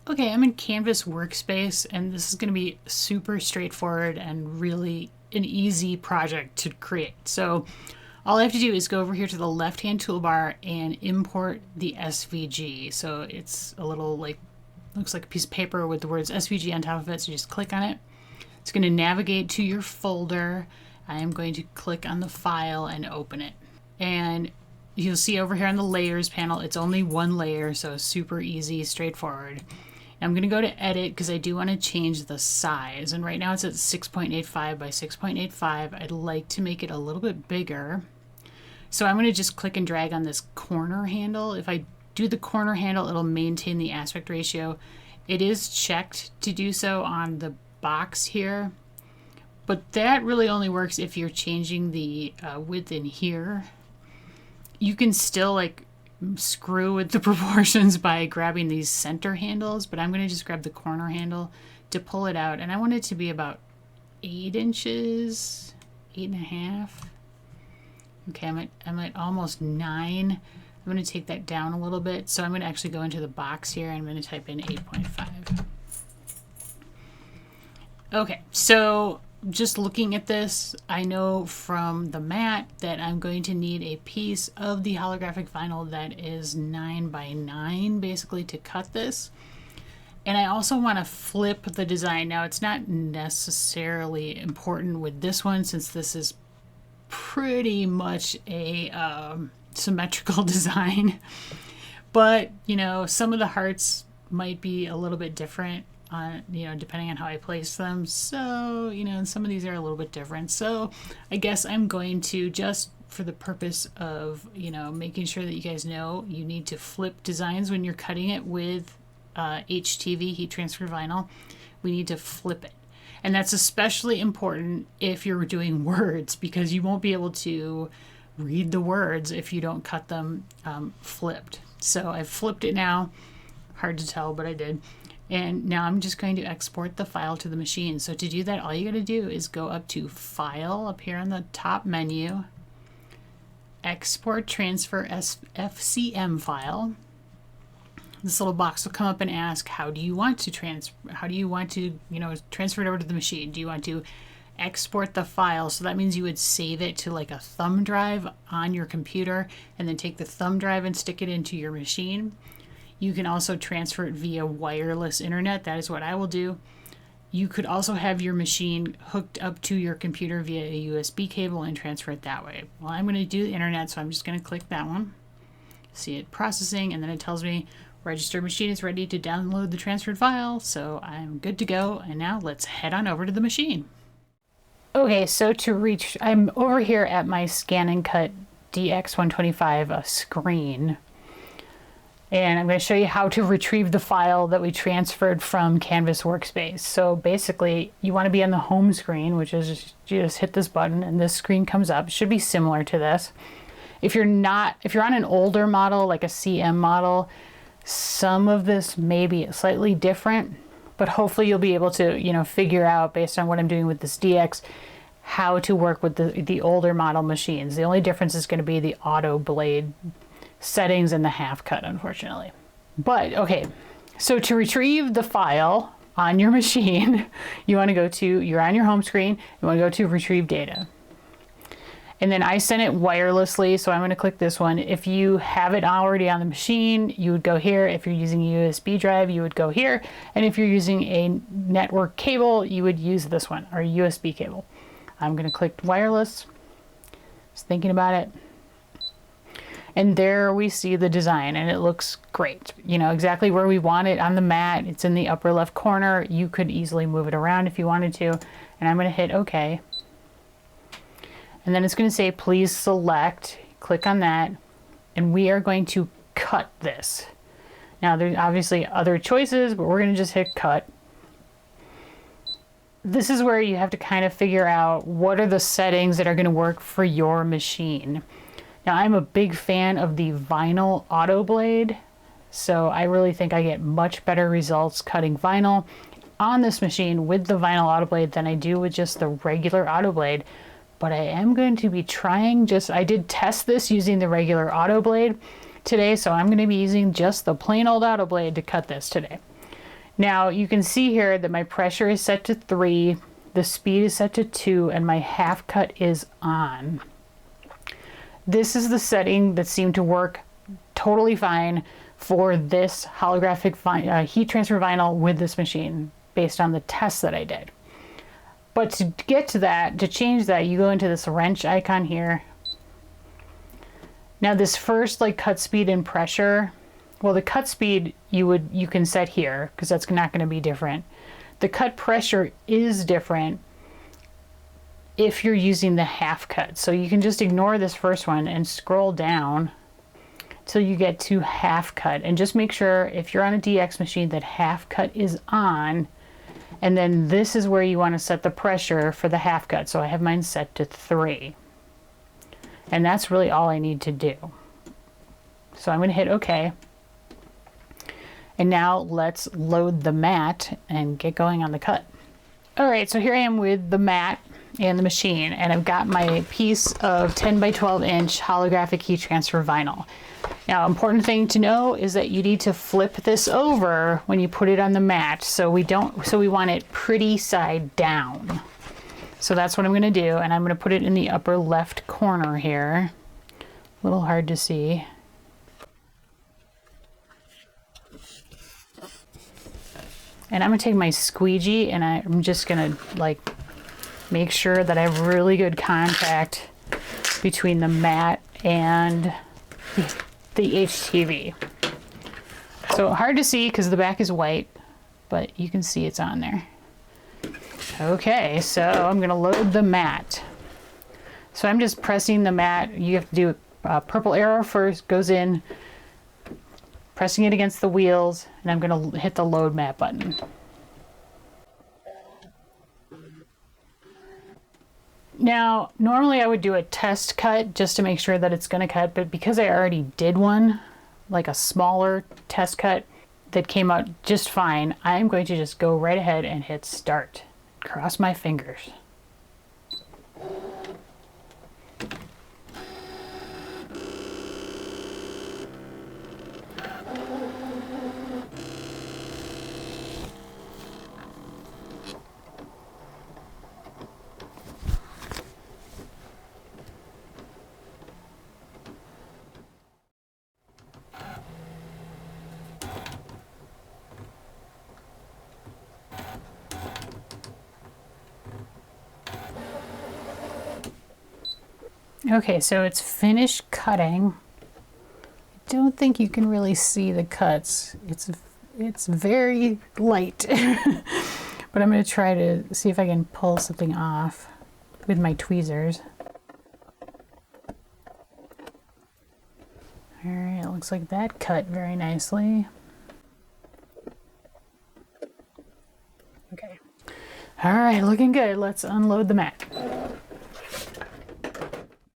Okay, I'm in Canvas Workspace, and this is going to be super straightforward and really an easy project to create. So all I have to do is go over here to the left-hand toolbar and import the SVG. So it's a little looks like a piece of paper with the words SVG on top of it. So just click on it. It's going to navigate to your folder. I am going to click on the file and open it. And you'll see over here on the layers panel, it's only one layer, so super easy, straightforward. I'm going to go to edit because I do want to change the size. And right now it's at 6.85 by 6.85. I'd like to make it a little bit bigger. So I'm going to just click and drag on this corner handle. If I do the corner handle, it'll maintain the aspect ratio. It is checked to do so on the box here, but that really only works if you're changing the width in here. You can still screw with the proportions by grabbing these center handles, but I'm going to just grab the corner handle to pull it out, and I want it to be about 8 inches, 8.5. Okay, I'm at almost 9. I'm going to take that down a little bit, so I'm going to actually go into the box here and I'm going to type in 8.5. Okay, so just looking at this, I know from the mat that I'm going to need a piece of the holographic vinyl that is 9 by 9 basically to cut this. And I also want to flip the design. Now it's not necessarily important with this one since this is pretty much a symmetrical design, but some of the hearts might be a little bit different depending on how I place them. So, some of these are a little bit different. So I guess I'm going to, just for the purpose of, making sure that you guys know, you need to flip designs when you're cutting it with HTV, heat transfer vinyl. We need to flip it. And that's especially important if you're doing words, because you won't be able to read the words if you don't cut them flipped. So I've flipped it now. Hard to tell, but I did. And now I'm just going to export the file to the machine. So to do that, all you got to do is go up to File up here on the top menu, Export Transfer FCM File. This little box will come up and ask, how do you want to transfer it over to the machine? Do you want to export the file? So that means you would save it to like a thumb drive on your computer and then take the thumb drive and stick it into your machine. You can also transfer it via wireless internet. That is what I will do. You could also have your machine hooked up to your computer via a USB cable and transfer it that way. Well, I'm going to do the internet, so I'm just going to click that one. See it processing, and then it tells me registered machine is ready to download the transferred file. So I'm good to go. And now let's head on over to the machine. Okay, so I'm over here at my ScanNCut DX125 screen. And I'm going to show you how to retrieve the file that we transferred from Canvas Workspace. So basically, you want to be on the home screen, which is you just hit this button and this screen comes up. It should be similar to this. If you're on an older model, like a CM model, some of this may be slightly different, but hopefully you'll be able to, figure out based on what I'm doing with this DX, how to work with the older model machines. The only difference is going to be the auto blade settings and the half cut, unfortunately. But okay, so to retrieve the file on your machine, you're on your home screen, you want to go to retrieve data. And then I sent it wirelessly, so I'm going to click this one. If you have it already on the machine, you would go here. If you're using a USB drive, you would go here. And if you're using a network cable, you would use this one, or a USB cable. I'm going to click wireless. Just thinking about it. And there we see the design, and it looks great. Exactly where we want it on the mat. It's in the upper left corner. You could easily move it around if you wanted to. And I'm going to hit OK. And then it's going to say, please select. Click on that. And we are going to cut this. Now, there's obviously other choices, but we're going to just hit cut. This is where you have to kind of figure out what are the settings that are going to work for your machine. Now, I'm a big fan of the vinyl auto blade, so I really think I get much better results cutting vinyl on this machine with the vinyl auto blade than I do with just the regular auto blade. But I am going to be trying I did test this using the regular auto blade today, so I'm going to be using just the plain old auto blade to cut this today. Now you can see here that my pressure is set to 3, the speed is set to 2, and my half cut is on. This is the setting that seemed to work totally fine for this holographic heat transfer vinyl with this machine based on the tests that I did. But to get to that, to change that, you go into this wrench icon here. Now this first like cut speed and pressure, well, the cut speed you can set here because that's not going to be different. The cut pressure is different if you're using the half cut. So you can just ignore this first one and scroll down till you get to half cut, and just make sure if you're on a DX machine that half cut is on, and then this is where you want to set the pressure for the half cut. So I have mine set to 3. And that's really all I need to do. So I'm going to hit OK. And now let's load the mat and get going on the cut. All right, so here I am with the mat and the machine, and I've got my piece of 10 by 12 inch holographic heat transfer vinyl. Now, important thing to know is that you need to flip this over when you put it on the mat, so we want it pretty side down. So that's what I'm going to do, and I'm going to put it in the upper left corner here. A little hard to see. And I'm going to take my squeegee and I'm just going to like make sure that I have really good contact between the mat and the HTV. So hard to see because the back is white, but you can see it's on there. Okay, so I'm going to load the mat. So I'm just pressing the mat. You have to do a purple arrow first, goes in, pressing it against the wheels, and I'm going to hit the load mat button. Now, normally I would do a test cut just to make sure that it's going to cut, but because I already did one, like a smaller test cut that came out just fine, I'm going to just go right ahead and hit start. Cross my fingers. Okay, so it's finished cutting. I don't think you can really see the cuts. It's very light. But I'm going to try to see if I can pull something off with my tweezers. Alright, it looks like that cut very nicely. Okay. Alright, looking good. Let's unload the mat.